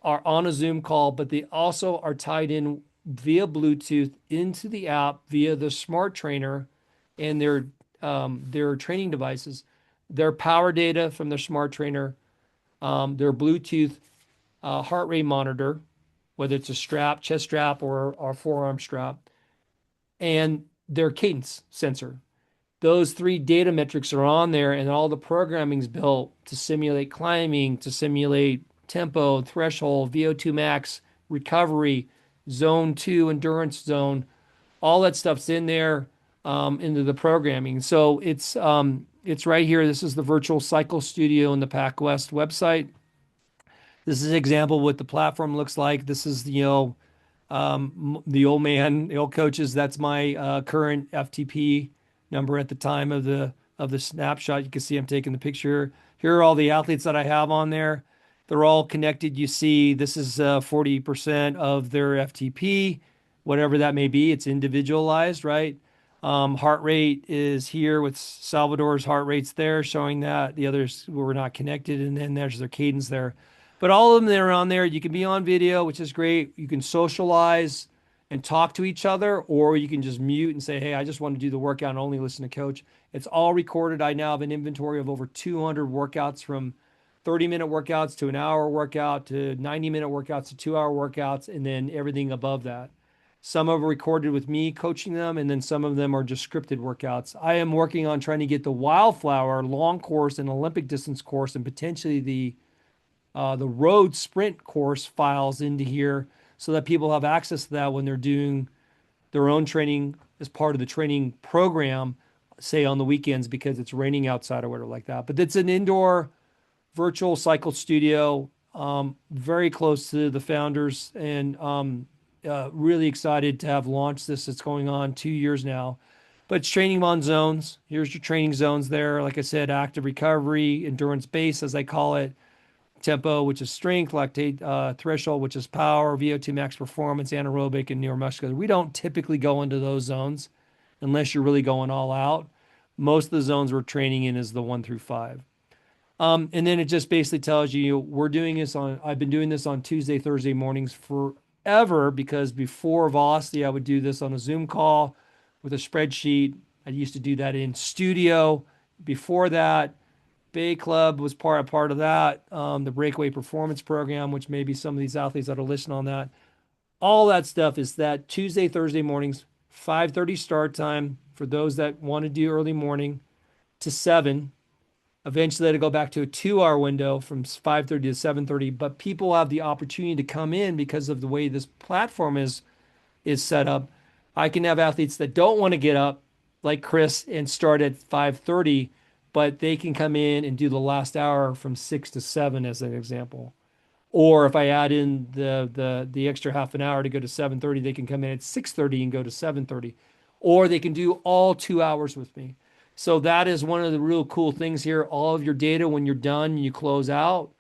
A: are on a Zoom call, but they also are tied in via Bluetooth into the app via the smart trainer and their training devices, their power data from their smart trainer, their Bluetooth heart rate monitor, whether it's a strap, chest strap, or forearm strap, and their cadence sensor. Those three data metrics are on there, and all the programming's built to simulate climbing, to simulate tempo, threshold, VO2 max, recovery, zone two, endurance zone. All that stuff's in there into the programming. So it's right here. This is the virtual cycle studio in the Pac West website. This is an example of what the platform looks like. This is the old man, the old coaches. That's my current FTP number at the time of the snapshot. You can see I'm taking the picture. Here are all the athletes that I have on there. They're all connected. You see, this is 40% of their FTP, whatever that may be. It's individualized, right? Heart rate is here with Salvador's heart rates there, showing that the others were not connected, and then there's their cadence there. But all of them that are on there, you can be on video, which is great. You can socialize and talk to each other, or you can just mute and say, hey, I just want to do the workout and only listen to coach. It's all recorded. I now have an inventory of over 200 workouts, from 30-minute workouts to an hour workout to 90-minute workouts to 2-hour workouts, and then everything above that. Some are recorded with me coaching them, and then some of them are just scripted workouts. I am working on trying to get the Wildflower long course and Olympic distance course, and potentially the road sprint course files into here so that people have access to that when they're doing their own training as part of the training program, say on the weekends because it's raining outside or whatever like that. But it's an indoor virtual cycle studio, very close to the founders, and really excited to have launched this. It's going on 2 years now. But it's training on zones. Here's your training zones there. Like I said, active recovery, endurance base, as I call it, tempo, which is strength, lactate threshold, which is power, VO2 max performance, anaerobic, and neuromuscular. We don't typically go into those zones unless you're really going all out. Most of the zones we're training in is the 1 through 5. And then it just basically tells you, I've been doing this on Tuesday, Thursday mornings forever, because before Velocity, I would do this on a Zoom call with a spreadsheet. I used to do that in studio. Before that, Bay Club was part of that. The Breakaway Performance Program, which maybe some of these athletes that are listening on that. All that stuff is that Tuesday, Thursday mornings, 5:30 start time for those that want to do early morning to 7. Eventually, it'll go back to a 2-hour window from 5:30 to 7:30. But people have the opportunity to come in because of the way this platform is set up. I can have athletes that don't want to get up, like Chris, and start at 5:30, but they can come in and do the last hour from 6 to 7, as an example. Or if I add in the extra half an hour to go to 7:30, they can come in at 6:30 and go to 7:30. Or they can do all 2 hours with me. So that is one of the real cool things here. All of your data, when you're done, you close out,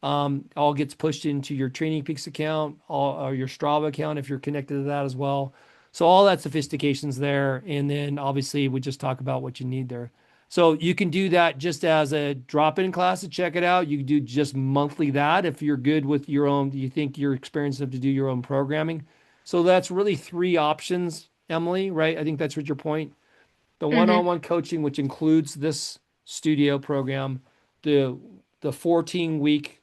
A: all gets pushed into your Training Peaks account, or your Strava account if you're connected to that as well. So all that sophistication's there. And then obviously we just talk about what you need there. So you can do that just as a drop-in class to check it out. You can do just monthly that if you're good with your own, you think you're experienced enough to do your own programming. So that's really 3 options Emily, right? I think that's what your point. The
C: Hmm.
A: one-on-one coaching, which includes this studio program, the the 14-week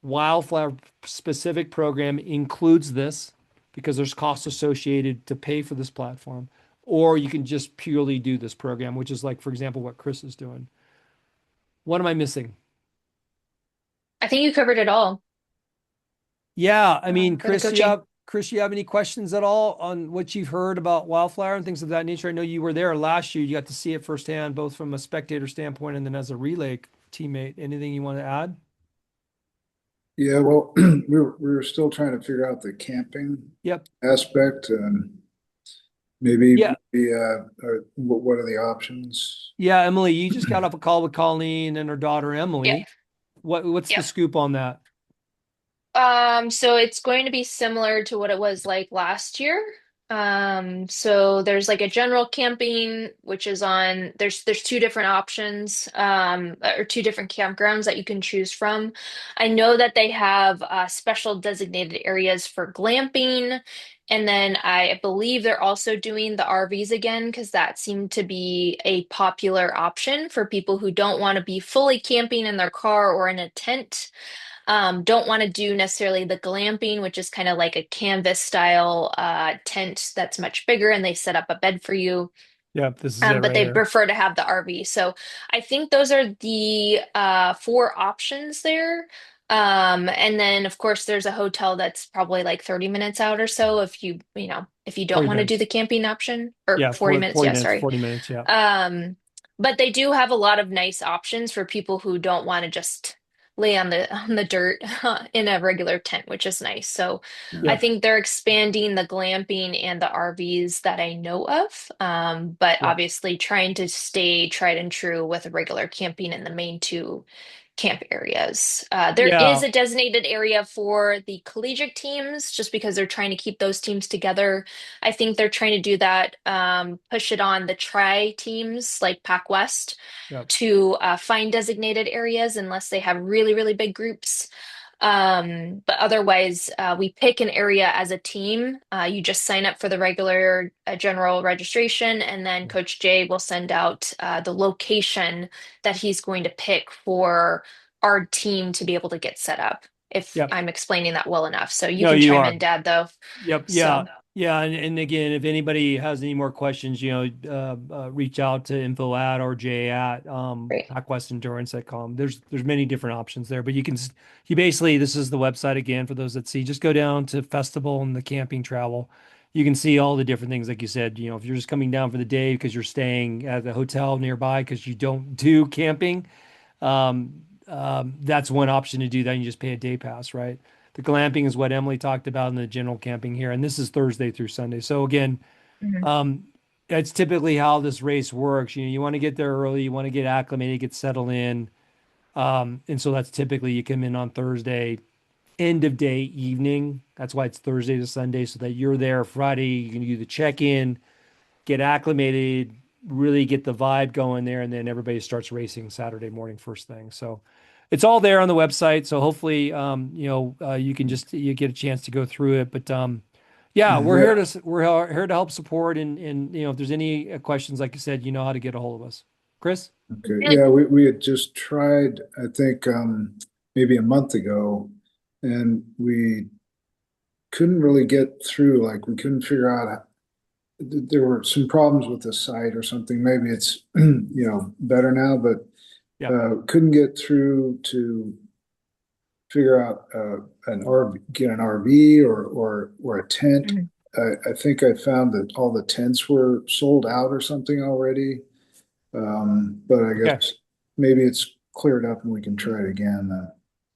A: Wildflower specific program includes this because there's costs associated to pay for this platform. Or you can just purely do this program, which is like, for example, what Chris is doing. What am I missing?
C: I think you covered it all
A: Yeah, I mean,
C: for the coaching.
A: Chris, you have any questions at all on what you've heard about Wildflower and things of that nature? I know you were there last year. You got to see it firsthand, both from a spectator standpoint and then as a relay teammate. Anything you want to add?
B: Yeah, well, we were still trying to figure out the camping
A: Yep.
B: aspect and maybe
A: Yeah.
B: what are the options?
A: Yeah, Emily, you just got off a call with Colleen and her daughter
C: Yep.
A: Emily. What's the
C: Yep.
A: scoop on that?
C: So it's going to be similar to what it was like last year. So there's like a general camping, which is on there's two different options, or two different campgrounds that you can choose from. I know that they have special designated areas for glamping, and then I believe they're also doing the RVs again because that seemed to be a popular option for people who don't want to be fully camping in their car or in a tent, don't want to do necessarily the glamping, which is kind of like a canvas style tent that's much bigger and they set up a bed for you.
A: Yep, this is it
C: But
A: right
C: they
A: here.
C: prefer to have the RV. So I think those are the four options there. And then of course there's a hotel that's probably like 30 minutes out or so if if you don't
A: 40
C: want to do the
A: minutes.
C: camping option, or
A: Yeah,
C: 40 minutes,
A: 40
C: yeah,
A: minutes,
C: sorry.
A: 40 minutes. Yeah.
C: Um, but they do have a lot of nice options for people who don't want to just lay on the dirt in a regular tent, which is nice. So I
A: Yep.
C: think they're expanding the glamping and the RVs that I know of. But
A: Yep.
C: obviously trying to stay tried and true with regular camping in the main two camp areas. There is
A: Yeah.
C: a designated area for the collegiate teams just because they're trying to keep those teams together. I think they're trying to do that, push it on the tri teams like Pac West
A: Yep.
C: to find designated areas unless they have really, really big groups. But otherwise, we pick an area as a team. You just sign up for the regular general registration, and then Coach Jay will send out the location that he's going to pick for our team to be able to get set up. If
A: Yep.
C: I'm explaining that well enough. So you
A: No,
C: can
A: you
C: chime
A: are.
C: in, Dad, though.
A: Yep. Yeah.
C: So,
A: Yeah. And again, if anybody has any more questions, reach out to info at or j at
C: great.
A: packwestendurance.com. There's many different options there, but you basically, this is the website again for those that see, just go down to festival and the camping travel. You can see all the different things, like you said, if you're just coming down for the day because you're staying at the hotel nearby because you don't do camping, that's one option to do that. You just pay a day pass, right? The glamping is what Emily talked about in the general camping here, and this is Thursday through Sunday. So again,
C: Mhm.
A: um, that's typically how this race works. You want to get there early, you want to get acclimated, get settled in, and so that's typically you come in on Thursday, end of day evening. That's why it's Thursday to Sunday, so that you're there Friday. You can do the check-in, get acclimated, really get the vibe going there, and then everybody starts racing Saturday morning first thing. So it's all there on the website. So hopefully, you can you get a chance to go through it. But yeah,
B: Yeah,
A: we're here to help support, and if there's any questions, like you said, you know how to get a hold of us. Chris?
B: okay.
C: Really?
B: Yeah, we had just tried, I think, maybe a month ago, and we couldn't really get through. Like we couldn't figure out there were some problems with the site or something. Maybe it's better now, but
A: Yep.
B: couldn't get through to figure out get an RV or a tent.
C: Mhm.
B: I think I found that all the tents were sold out or something already. But I
A: Okay.
B: guess maybe it's cleared up and we can try it again.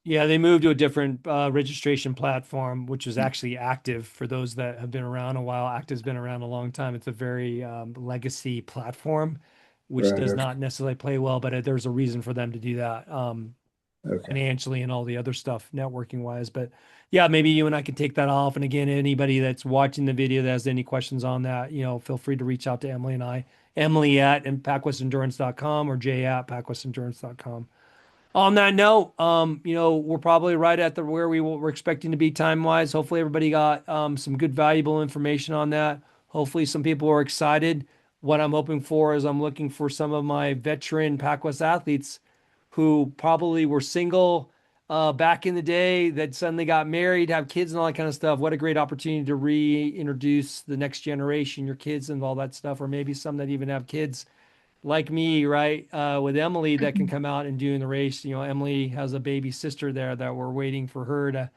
A: Yeah, they moved to a different registration platform, which is actually Active for those that have been around a while. Active's been around a long time. It's a very legacy platform, which
B: Right.
A: does
B: Okay.
A: not necessarily play well, but there's a reason for them to do that,
B: Okay.
A: financially and all the other stuff, networking wise. But yeah, maybe you and I can take that off. And again, anybody that's watching the video that has any questions on that, feel free to reach out to Emily and I, Emily at packwestendurance.com or Jay at packwestendurance.com. On that note, we're probably right at where we're expecting to be time wise. Hopefully, everybody got some good, valuable information on that. Hopefully, some people are excited. What I'm hoping for is I'm looking for some of my veteran PacWest athletes who probably were single back in the day that suddenly got married, have kids, and all that kind of stuff. What a great opportunity to reintroduce the next generation, your kids, and all that stuff, or maybe some that even have kids like me, right? With Emily that can
C: Mhm.
A: come out and do in the race. Emily has a baby sister there that we're waiting for her to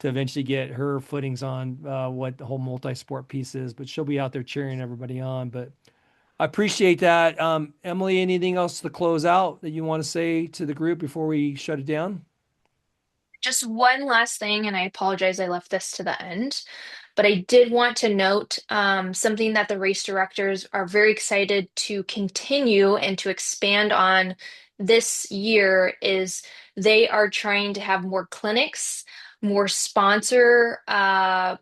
A: eventually get her footings on what the whole multi-sport piece is, but she'll be out there cheering everybody on. But I appreciate that. Emily, anything else to close out that you want to say to the group before we shut it down?
C: Just one last thing, and I apologize I left this to the end, but I did want to note something that the race directors are very excited to continue and to expand on this year is they are trying to have more clinics, more sponsor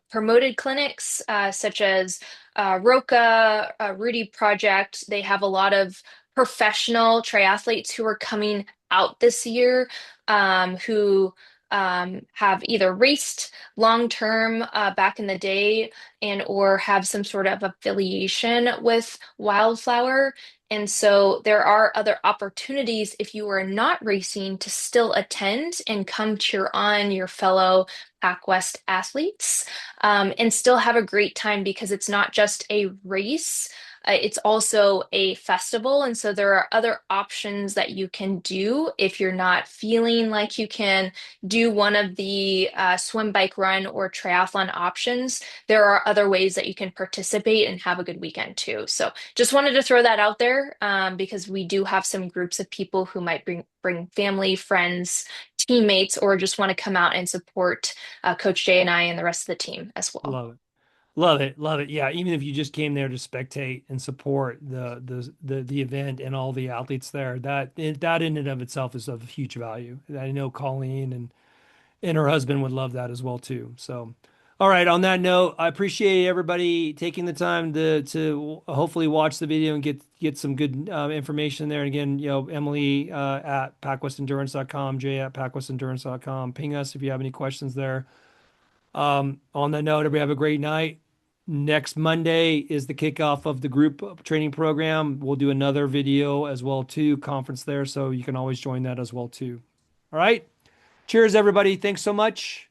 C: promoted clinics, such as Roca, Rudy Project. They have a lot of professional triathletes who are coming out this year who have either raced long term back in the day and or have some sort of affiliation with Wildflower. And so there are other opportunities if you are not racing to still attend and come cheer on your fellow Pac West athletes and still have a great time because it's not just a race. It's also a festival, and so there are other options that you can do if you're not feeling like you can do one of the swim, bike, run, or triathlon options. There are other ways that you can participate and have a good weekend too. So just wanted to throw that out there because we do have some groups of people who might bring family, friends, teammates, or just want to come out and support Coach Jay and I and the rest of the team as well.
A: Love it. Love it, love it. Yeah, even if you just came there to spectate and support the event and all the athletes there, that in and of itself is of huge value. I know Colleen and her husband would love that as well too. So, all right. On that note, I appreciate everybody taking the time to hopefully watch the video and get some good information there. And again, Emily at packwestendurance.com, Jay at packwestendurance.com. Ping us if you have any questions there. On that note, everybody have a great night. Next Monday is the kickoff of the group training program. We'll do another video as well too, conference there, so you can always join that as well too. All right. Cheers, everybody. Thanks so much.